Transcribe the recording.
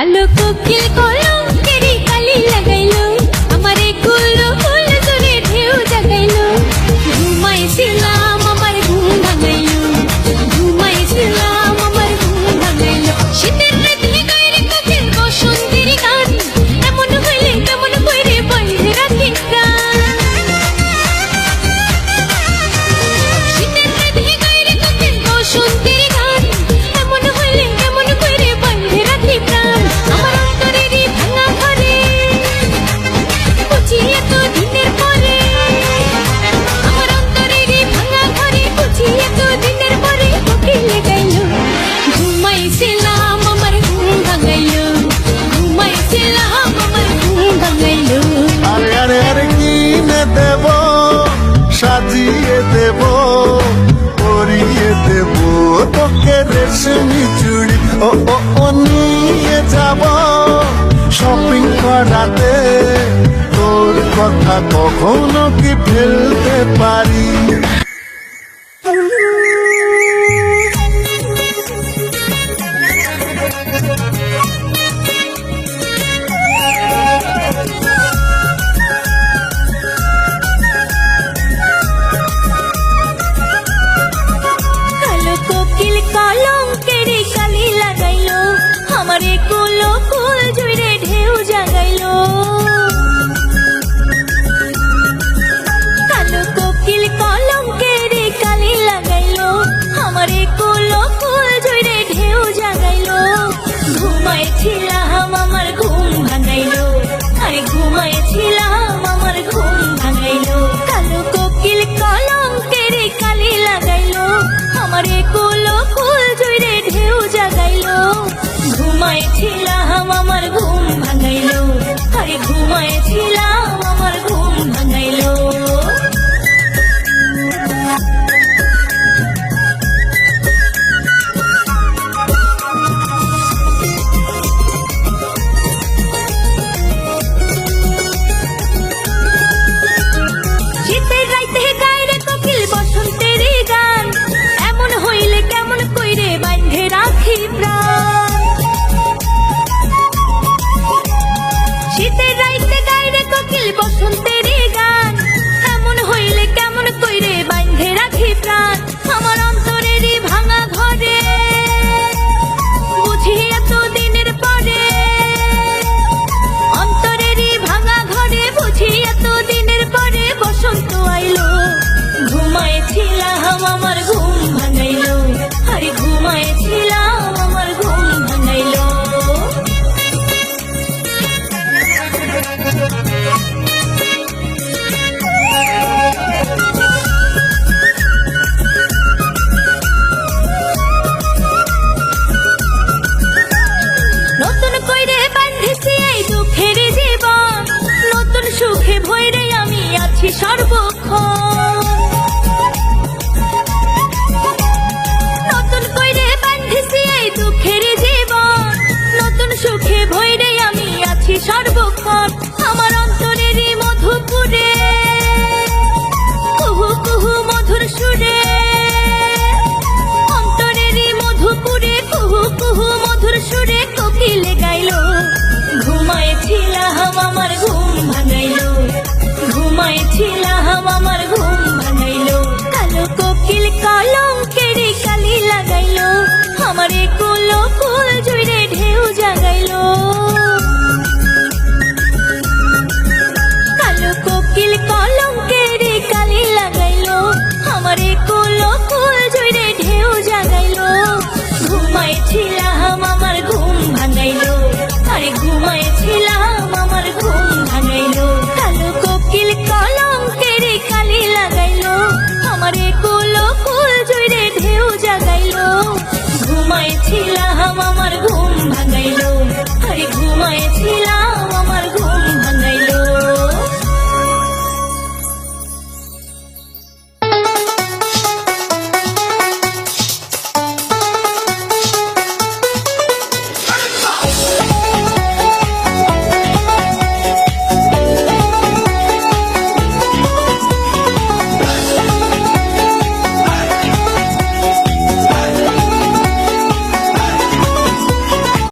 কালো কোকিল কলঙ্কেরি কালি লাগাইলো, আমারে কুলো কুল জুড়ে ঢেউ জাগাইলো। ঘুমাইছিলাম আমার ঘুম ভাঙাইলো, ঘুমাইছিলাম আমার ঘুম ভাঙাইলো। শীতের রাতে গায়ের কোকিল বসন্তের গান, এমন হইলে কেমন কইরে বন্ধে রাখি প্রাণ। শীতের রাতে গায়ের কোকিল বসন্তের গান, এমন হইলে কেমন কইরে বন্ধে রাখি প্রাণ। আমার অন্তরেরই ভাঙা ঘরে বুঝি এত দিনের পরে, আমার অন্তরেরই ভাঙা ঘরে বুঝি এত দিনের পরে কোকিল গাইলো। ঘুমাইছিলাম আমার ঘুম ভাঙাইলো, ঘুমাইছিলাম আমার ঘুম ভাঙাইলো। আরে আরে আরে কিনে দেব, সাজিয়ে দেব, পরিয়ে দেব তোকে রেশমি চুড়ি। ও ও ও নিয়ে যাব শপিং করাতে, তোর কথা কখনো কি ফেলতে পারি? কালো কোকিল কলঙ্কেরি কালি লাগাইলো, আমারে কুলো কুল জুড়ে ঢেউ জাগাইলো। কালো কোকিল কলঙ্কেরি কালি লাগাইলো, আমারে কুলো কুল জুড়ে ঢেউ জাগাইলো। ঘুমাইছিলাম আমার ঘুম ভাঙাইলো, আরে ঘুমাইছিলাম আমার ঘুম ভাঙাইলো। কালো কোকিল কলঙ্কেরি কালি লাগাইলো, আমারে কুলো কুল জুড়ে ঢেউ জাগাইলো। ঘুমাইছিলাম আমার ঘুম ভাঙাইলো, আরে ঘুমাইছিলাম আমার ঘুম ভাঙাইলো। শীতের রাইতে গায়ের কোকিল বসন্তের গান, এমন হইলে কেমন কইরে বাঁধে রাখি প্রাণ। শীতের রাইতে গায়ের কোকিল বসন্তের গান, এমন হইলে কেমন কইরে বাঁধে রাখি প্রাণ। আমার অন্তরেরই ভাঙা ঘরে বুঝি এত দিনের পরে, অন্তরেরই ভাঙা ঘরে বুঝি এত দিনের পরে বসন্ত আইলো। ঘুমাইছিলাম আমার ঘুম ভাঙাইলো, আরে ঘুমাইছিলাম আমার ঘুম ভাঙাইলো। নতুন কইরে বাঁধেছি এই দুঃখের জীবন, নতুন সুখে ভইরে আমি আছি সর্বক্ষণ। নতুন কইরে বাঁধেছি এই দুঃখের জীবন, নতুন সুখে ভইরে আমি আছি সর্বক্ষণ। আমার অন্তরেরই মধুপুরে কুহু কুহু মধুর সুরে, অন্তরেরই মধুপুরে কুহু কুহু মধুর সুরে কোকিল গাইলো। ঘুমাইছিলাম আমার ঘুম ভাঙাইলো, ঘুমাইছিলাম আমার ঘুম ভাঙাইলো। কালো কোকিল কলঙ্কেরি কালি লাগাইলো, আমারে কুলো কুল জুড়ে ঢেউ জাগাইলো। কালো কোকিল কলঙ্কেরি কালি লাগাইলো, আমারে কুলো কুল জুড়ে ঢেউ জাগাইলো। ঘুমাইছিলাম আমার ঘুম ভাঙাইলো, আরে ঘুমাইছিলাম আমার ঘুম ভাঙাইলো। কালো কোকিল কলঙ্কেরি কালি লাগাইলো, আমারে কুলো কুল জুড়ে ঢেউ জাগাইলো। ঘুমাইছিলাম আমার ঘুম